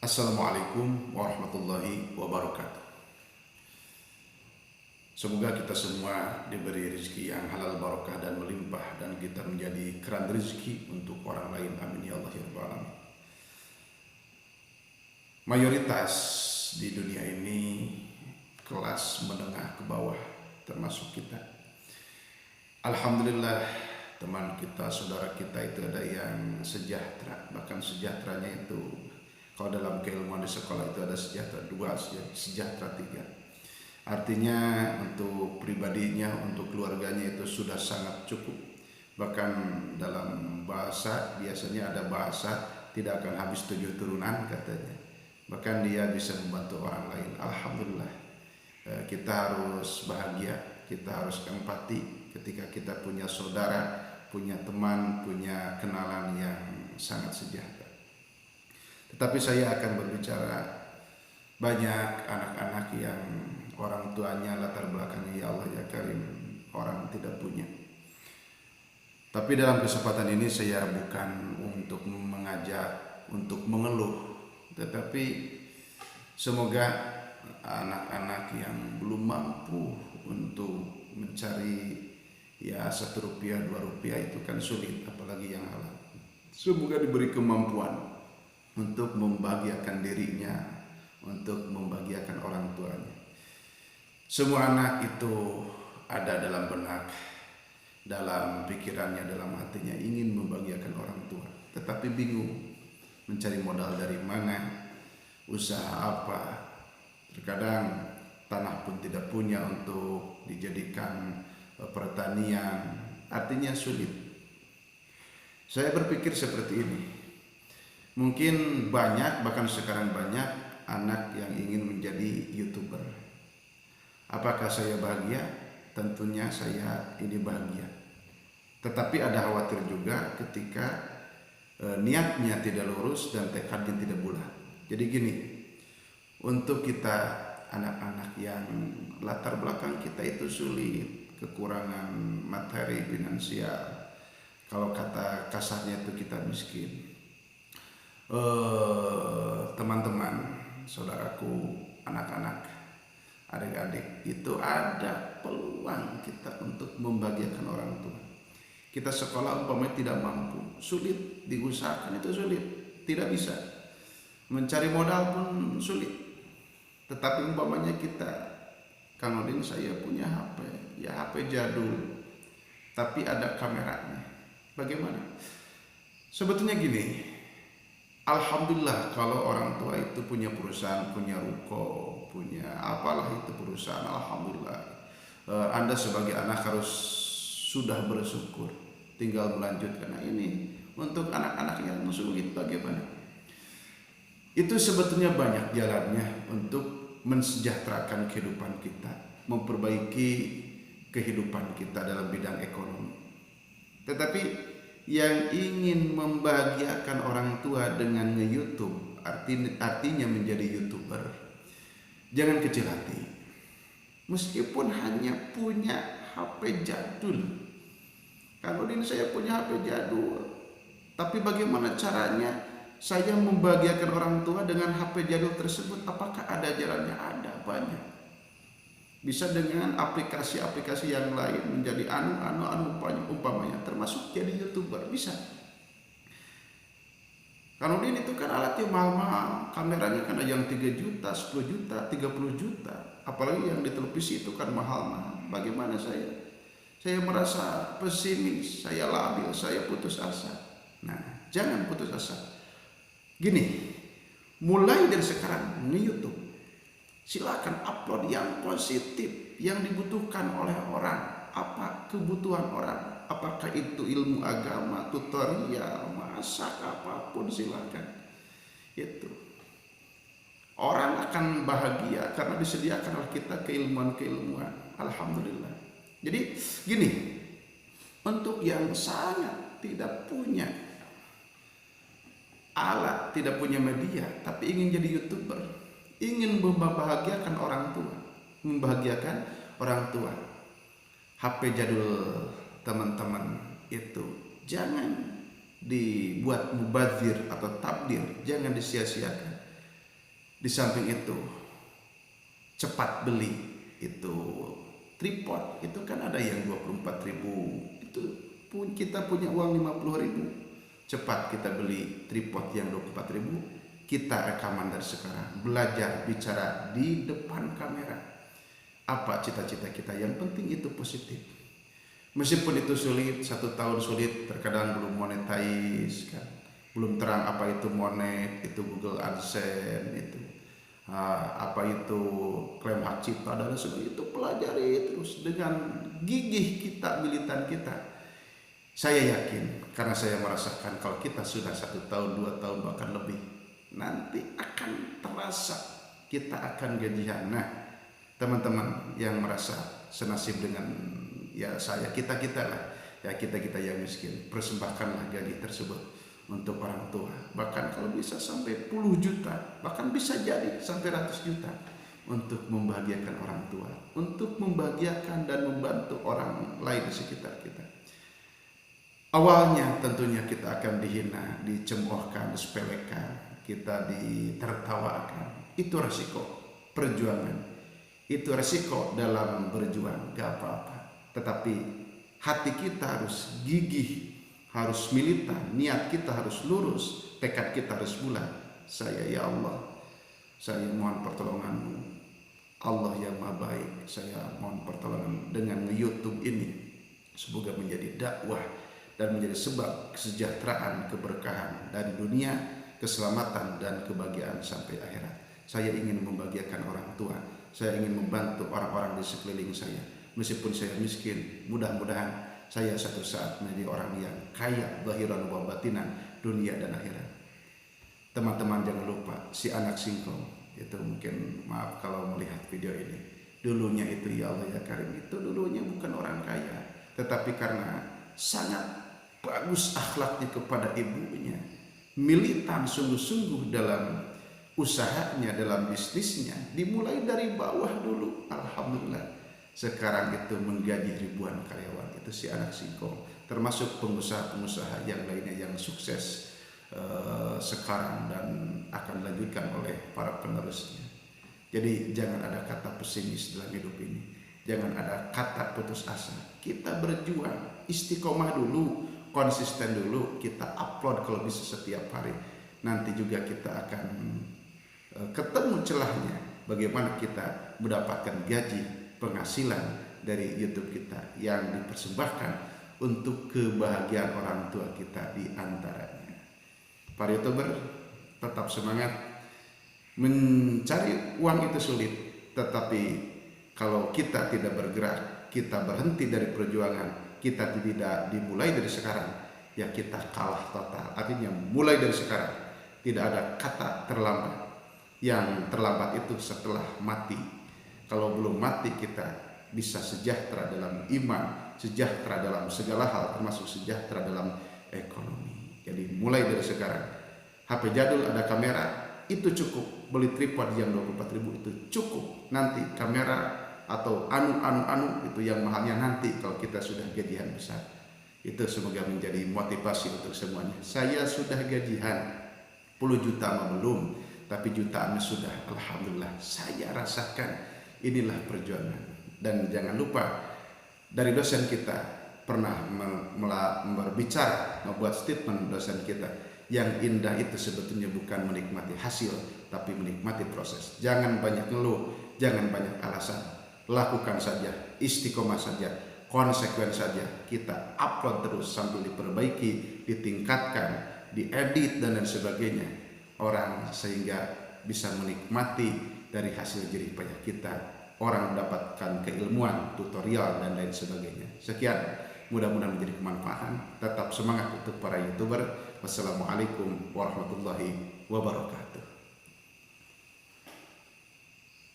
Assalamualaikum warahmatullahi wabarakatuh. Semoga kita semua diberi rezeki yang halal barakah dan melimpah, dan kita menjadi keran rezeki untuk orang lain. Amin ya Allah ya Rabbal alamin. Mayoritas di dunia ini kelas menengah ke bawah, termasuk kita. Alhamdulillah, teman kita, saudara kita itu ada yang sejahtera. Bahkan sejahteranya itu, kalau dalam keilmuan di sekolah itu ada sejahtera 2, sejahtera 3. Artinya untuk pribadinya, untuk keluarganya itu sudah sangat cukup. Bahkan dalam bahasa, biasanya ada bahasa tidak akan habis 7 turunan katanya. Bahkan dia bisa membantu orang lain. Alhamdulillah, kita harus bahagia, kita harus empati ketika kita punya saudara, punya teman, punya kenalan yang sangat sejahtera. Tetapi saya akan berbicara banyak anak-anak yang orang tuanya latar belakangnya, ya Allah ya Karim, orang tidak punya. Tapi dalam kesempatan ini saya bukan untuk mengajak, untuk mengeluh, tetapi semoga anak-anak yang belum mampu untuk mencari ya 1 rupiah 2 rupiah itu kan sulit, apalagi yang halal. Semoga diberi kemampuan untuk membahagiakan dirinya, untuk membahagiakan orang tuanya. Semua anak itu ada dalam benak, dalam pikirannya, dalam hatinya ingin membahagiakan orang tua, tetapi bingung mencari modal dari mana, usaha apa. Terkadang tanah pun tidak punya untuk dijadikan pertanian, artinya sulit. Saya berpikir seperti ini, mungkin banyak, bahkan sekarang banyak anak yang ingin menjadi YouTuber. Apakah saya bahagia? Tentunya saya ini bahagia. Tetapi ada khawatir juga ketika niatnya tidak lurus dan tekadnya tidak bulat. Jadi gini, untuk kita anak-anak yang latar belakang kita itu sulit, kekurangan materi finansial, kalau kata kasarnya itu kita miskin. Teman-teman, saudaraku, anak-anak, adik-adik, itu ada peluang kita untuk membahagiakan orang tua. Kita sekolah umpamanya tidak mampu, sulit, diusahakan itu sulit, tidak bisa. Mencari modal pun sulit. Tetapi umpamanya kita, Kang Odin, saya punya HP, ya HP jadul, tapi ada kameranya. Bagaimana? Sebetulnya gini, alhamdulillah kalau orang tua itu punya perusahaan, punya ruko, punya apalah itu perusahaan, alhamdulillah. Anda sebagai anak harus sudah bersyukur, tinggal melanjutkan. Nah ini untuk anak-anak yang sulit bagaimana? Itu sebetulnya banyak jalannya untuk mensejahterakan kehidupan kita, memperbaiki kehidupan kita dalam bidang ekonomi. Tetapi yang ingin membahagiakan orang tua dengan nge-YouTube, artinya menjadi YouTuber, jangan kecil hati. Meskipun hanya punya HP jadul, kalau ini saya punya HP jadul, tapi bagaimana caranya saya membahagiakan orang tua dengan HP jadul tersebut? Apakah ada jalannya? Ada, banyak. Bisa dengan aplikasi-aplikasi yang lain, menjadi umpamanya, termasuk jadi YouTuber, bisa. Kalau ini itu kan alatnya mahal-mahal, kameranya kan ada yang 3 juta, 10 juta, 30 juta, apalagi yang di televisi itu kan mahal-mahal. Bagaimana saya? Saya merasa pesimis, saya labil, saya putus asa. Nah, jangan putus asa. Gini, mulai dari sekarang nge-YouTube, silakan upload yang positif, yang dibutuhkan oleh orang. Apa kebutuhan orang? Apakah itu ilmu agama, tutorial, masak, apapun silakan. Itu orang akan bahagia karena disediakan oleh kita keilmuan-keilmuan. Alhamdulillah. Jadi gini, untuk yang sangat tidak punya alat, tidak punya media, tapi ingin jadi YouTuber, ingin membahagiakan orang tua, HP jadul teman-teman itu jangan dibuat mubazir atau tabdir, jangan disia-siakan. Di samping itu cepat beli itu tripod itu kan ada yang 24.000, itu pun kita punya uang 50.000, cepat kita beli tripod yang 24.000, kita rekaman dari sekarang, belajar bicara di depan kamera. Apa cita-cita kita? Yang penting itu positif. Meskipun itu sulit, 1 tahun sulit, terkadang belum monetize kan, belum terang apa itu monet, itu Google AdSense, itu apa itu klaim hak cipta dan sebagainya. Itu pelajari terus dengan gigih kita, militan kita. Saya yakin, karena saya merasakan kalau kita sudah 1 tahun, 2 tahun, bahkan lebih, nanti akan terasa kita akan gajian. Nah, teman-teman yang merasa senasib dengan ya saya, kita lah, ya kita yang miskin, persembahkanlah gaji tersebut untuk orang tua. Bahkan kalau bisa sampai puluh juta, bahkan bisa jadi sampai ratus juta, untuk membahagiakan orang tua, untuk membahagiakan dan membantu orang lain di sekitar kita. Awalnya tentunya kita akan dihina, dicemoohkan, disepelekan, kita ditertawakan. Itu resiko perjuangan, itu resiko dalam berjuang, gak apa-apa. Tetapi hati kita harus gigih, harus militan, niat kita harus lurus, tekad kita harus bulat. Saya, ya Allah, saya mohon pertolongan-Mu. Allah yang Maha Baik, saya mohon pertolongan dengan YouTube ini. Semoga menjadi dakwah dan menjadi sebab kesejahteraan, keberkahan dari dunia, keselamatan dan kebahagiaan sampai akhirat. Saya ingin membahagiakan orang tua, saya ingin membantu orang-orang di sekeliling saya. Meskipun saya miskin, mudah-mudahan saya satu saat menjadi orang yang kaya zahiran wa batinan, dunia dan akhirat. Teman-teman jangan lupa, si anak singkong itu, mungkin maaf kalau melihat video ini, dulunya itu ya Allah ya Karim, itu dulunya bukan orang kaya, tetapi karena sangat bagus akhlaknya kepada ibunya, militan sungguh-sungguh dalam usahanya, dalam bisnisnya, dimulai dari bawah dulu. Alhamdulillah sekarang itu menggaji ribuan karyawan. Itu si anak singkong, termasuk pengusaha-pengusaha yang lainnya yang sukses sekarang dan akan dilanjutkan oleh para penerusnya. Jadi jangan ada kata pesimis dalam hidup ini, jangan ada kata putus asa. Kita berjuang, istiqomah dulu, konsisten dulu, kita upload kalau bisa setiap hari. Nanti juga kita akan ketemu celahnya bagaimana kita mendapatkan gaji, penghasilan dari YouTube kita yang dipersembahkan untuk kebahagiaan orang tua kita di antaranya. Para YouTuber tetap semangat. Mencari uang itu sulit, tetapi kalau kita tidak bergerak, kita berhenti dari perjuangan, kita tidak dimulai dari sekarang, ya kita kalah total. Artinya mulai dari sekarang, tidak ada kata terlambat. Yang terlambat itu setelah mati. Kalau belum mati kita bisa sejahtera dalam iman, sejahtera dalam segala hal, termasuk sejahtera dalam ekonomi. Jadi mulai dari sekarang, HP jadul ada kamera, itu cukup. Beli tripod yang 24.000 itu cukup. Nanti kamera atau anu itu yang mahalnya nanti kalau kita sudah gajian besar. Itu semoga menjadi motivasi untuk semuanya. Saya sudah gajian puluh juta mah belum, tapi jutaan sudah. Alhamdulillah saya rasakan. Inilah perjuangan. Dan jangan lupa, dari dosen kita pernah berbicara, membuat statement dosen kita, yang indah itu sebetulnya bukan menikmati hasil, tapi menikmati proses. Jangan banyak ngeluh, jangan banyak alasan, lakukan saja, istiqomah saja, konsekuen saja. Kita upload terus sambil diperbaiki, ditingkatkan, diedit dan lain sebagainya, orang sehingga bisa menikmati dari hasil jerih payah kita. Orang mendapatkan keilmuan, tutorial dan lain sebagainya. Sekian, mudah-mudahan menjadi kemanfaatan. Tetap semangat untuk para YouTuber. Wassalamualaikum warahmatullahi wabarakatuh.